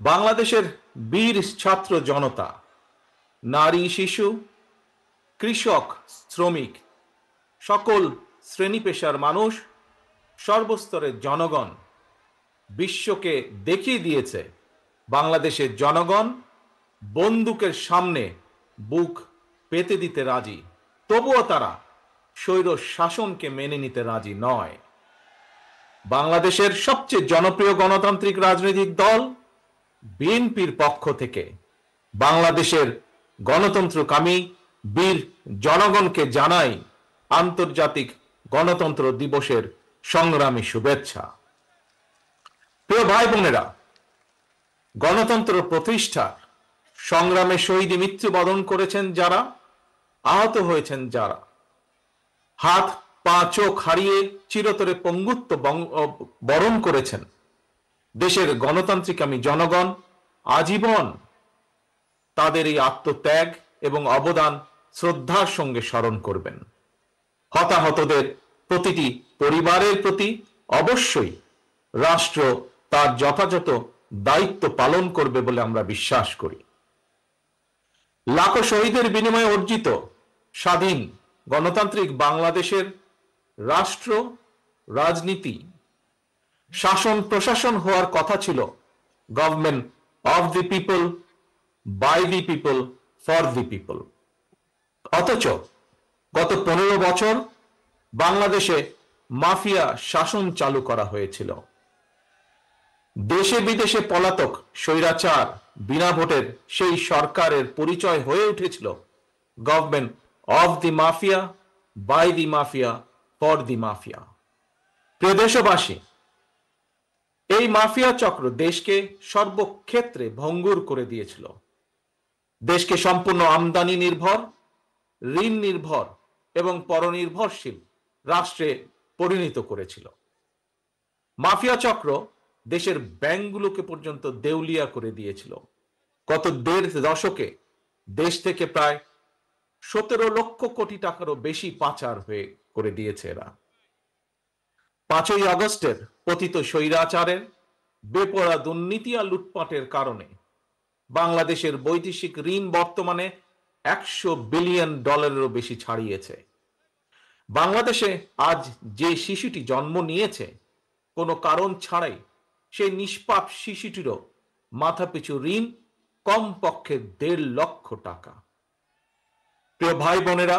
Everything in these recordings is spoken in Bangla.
বাংলাদেশের বীর ছাত্র জনতা, নারী শিশু, কৃষক, শ্রমিক, সকল শ্রেণী পেশার মানুষ, সর্বস্তরের জনগণ বিশ্বকে দেখিয়ে দিয়েছে বাংলাদেশের জনগণ বন্দুকের সামনে বুক পেতে দিতে রাজি, তবুও তারা স্বৈর শাসনকে মেনে নিতে রাজি নয়। বাংলাদেশের সবচেয়ে জনপ্রিয় গণতান্ত্রিক রাজনৈতিক দল বিএনপির পক্ষ থেকে বাংলাদেশের গণতন্ত্রকামী বীর জনগণকে জানাই আন্তর্জাতিক গণতন্ত্র দিবসের সংগ্রামী শুভেচ্ছা। প্রিয় ভাই বোনেরা, গণতন্ত্র প্রতিষ্ঠার সংগ্রামে শহীদী মৃত্যুবরণ করেছেন যারা, আহত হয়েছেন যারা, হাত পা চোখ হারিয়ে চিরতরে পঙ্গুত্ব বরণ করেছেন, দেশের গণতান্ত্রিকামী জনগণ আজীবন তাদের এই আত্মত্যাগ এবং অবদান শ্রদ্ধার সঙ্গে স্মরণ করবেন। হতাহতদের প্রতিটি পরিবারের প্রতি অবশ্যই রাষ্ট্র তার যথাযথ দায়িত্ব পালন করবে বলে আমরা বিশ্বাস করি। লাখো শহীদের বিনিময়ে অর্জিত স্বাধীন গণতান্ত্রিক বাংলাদেশের রাষ্ট্র, রাজনীতি, শাসন প্রশাসন হওয়ার কথা ছিল government of the people, by the people, for the people. অথচ গত 15 বছর বাংলাদেশে মাফিয়া শাসন চালু করা হয়েছিল। দেশে বিদেশে পলাতক স্বৈরাচার বিনা ভোটের সেই সরকারের পরিচয় হয়ে উঠেছিল government of the mafia, by the mafia, for the mafia. প্রিয় দেশবাসী, এই মাফিয়া চক্র দেশকে সর্বক্ষেত্রে ভঙ্গুর করে দিয়েছিল। দেশকে সম্পূর্ণ আমদানি নির্ভর, ঋণ নির্ভর এবং পরনির্ভরশীল রাষ্ট্রে পরিণত করেছিল। মাফিয়া চক্র দেশের ব্যাংকগুলোকে পর্যন্ত দেউলিয়া করে দিয়েছিল। গত 1.5 দশকে দেশ থেকে প্রায় 17 লক্ষ কোটি টাকারও বেশি পাচার হয়ে করে দিয়েছে এরা। 5ই আগস্টের পতিত স্বৈরাচারের বেপরোয়া দুর্নীতি আর লুটপাটের কারণে বাংলাদেশের বৈদেশিক ঋণ বর্তমানে $100 বিলিয়ন বেশি ছাড়িয়েছে। বাংলাদেশে আজ যে শিশুটি জন্ম নিয়েছে কোনো কারণ ছাড়াই, সেই নিষ্পাপ শিশুটিরও মাথাপিছু ঋণ কমপক্ষে 1.5 লক্ষ টাকা। প্রিয় ভাই বোনেরা,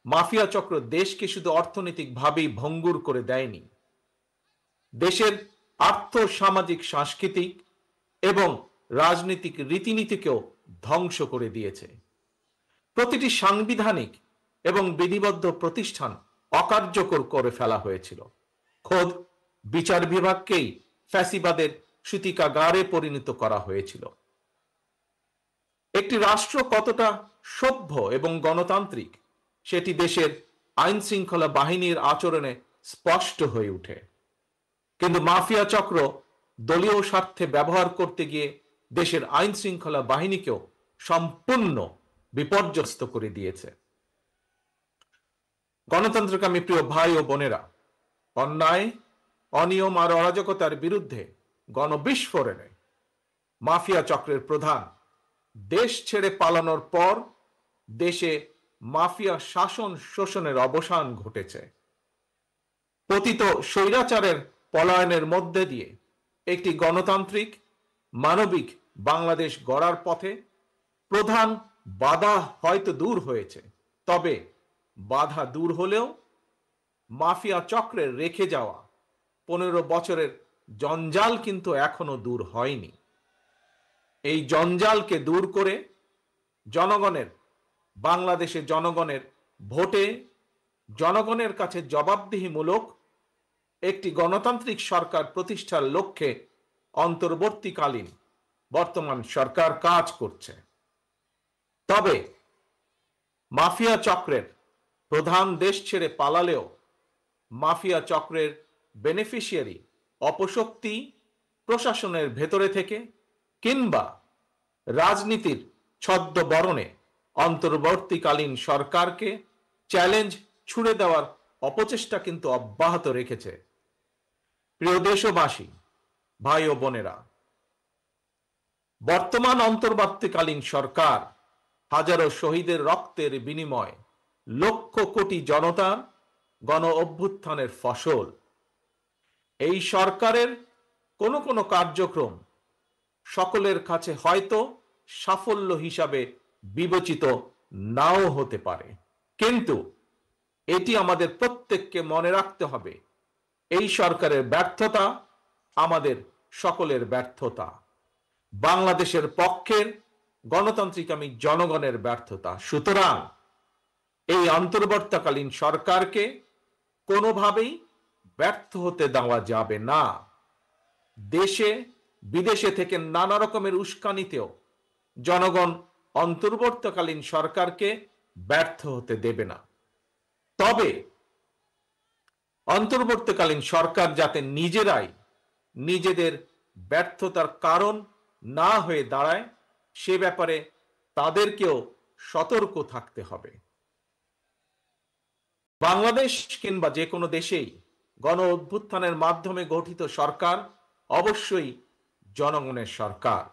মাফিয়া চক্র দেশকে শুধু অর্থনৈতিকভাবেই ভঙ্গুর করে দেয়নি, দেশের আর্থ সামাজিক সাংস্কৃতিক এবং রাজনৈতিক রীতিনীতিকেও ধ্বংস করে দিয়েছে। প্রতিটি সাংবিধানিক এবং বিধিবদ্ধ প্রতিষ্ঠান অকার্যকর করে ফেলা হয়েছিল। খোদ বিচার বিভাগকেই ফ্যাসিবাদের সূতিকাগারে পরিণত করা হয়েছিল। একটি রাষ্ট্র কতটা সভ্য এবং গণতান্ত্রিক সেটি দেশের আইন শৃঙ্খলা বাহিনীর আচরণে স্পষ্ট হয়ে ওঠে। কিন্তু মাফিয়া চক্র দলীয় স্বার্থে ব্যবহার করতে গিয়ে দেশের আইন শৃঙ্খলা বাহিনীকেও সম্পূর্ণ বিপর্যস্ত করে দিয়েছে। গণতন্ত্রকামী প্রিয় ভাই ও বোনেরা, অন্যায়, অনিয়ম আর অরাজকতার বিরুদ্ধে গণবিস্ফোরণে মাফিয়া চক্রের প্রধান দেশ ছেড়ে পালানোর পর দেশে মাফিয়া শাসন শোষণের অবসান ঘটেছে। পতিত স্বৈরাচারের পলায়নের মধ্যে দিয়ে একটি গণতান্ত্রিক মানবিক বাংলাদেশ গড়ার পথে প্রধান বাধা হয়তো দূর হয়েছে, তবে বাধা দূর হলেও মাফিয়া চক্রের রেখে যাওয়া 15 বছরের জঞ্জাল কিন্তু এখনো দূর হয়নি। এই জঞ্জালকে দূর করে জনগণের, বাংলাদেশের জনগণের ভোটে জনগণের কাছে জবাবদিহিমূলক একটি গণতান্ত্রিক সরকার প্রতিষ্ঠার লক্ষ্যে অন্তর্বর্তীকালীন বর্তমান সরকার কাজ করছে। তবে মাফিয়া চক্রের প্রধান দেশ ছেড়ে পালালেও মাফিয়া চক্রের বেনিফিশিয়ারি অপশক্তি প্রশাসনের ভেতরে থেকে কিংবা রাজনীতির ছদ্মবরণে অন্তর্বর্তীকালীন সরকারকে চ্যালেঞ্জ ছুড়ে দেওয়ার অপচেষ্টা কিন্তু অব্যাহত রেখেছে। প্রিয় দেশবাসী, ভাই ও বোনেরা, বর্তমান অন্তর্বর্তীকালীন সরকার হাজারো শহীদের রক্তের বিনিময় লক্ষ কোটি জনতার গণ অভ্যুত্থানের ফসল। এই সরকারের কোনো কোনো কার্যক্রম সকলের কাছে হয়তো সাফল্য হিসাবে বিবেচিত নাও হতে পারে, কিন্তু এটি আমাদের প্রত্যেককে মনে রাখতে হবে, এই সরকারের ব্যর্থতা আমাদের সকলের ব্যর্থতা, বাংলাদেশের পক্ষের গণতান্ত্রিকামী জনগণের ব্যর্থতা। সুতরাং এই অন্তর্বর্তীকালীন সরকারকে কোনোভাবেই ব্যর্থ হতে দেওয়া যাবে না। দেশে বিদেশে থেকে নানা রকমের উস্কানিতেও জনগণ অন্তর্বর্তীকালীন সরকারকে ব্যর্থ হতে দেবে না। তবে অন্তর্বর্তীকালীন সরকার যাতে নিজেরাই নিজেদের ব্যর্থতার কারণ না হয়ে দাঁড়ায়, সে ব্যাপারে তাদেরকেও সতর্ক থাকতে হবে। বাংলাদেশ কিংবা যে কোনো দেশেই গণ অভ্যুত্থানের মাধ্যমে গঠিত সরকার অবশ্যই জনগণের সরকার।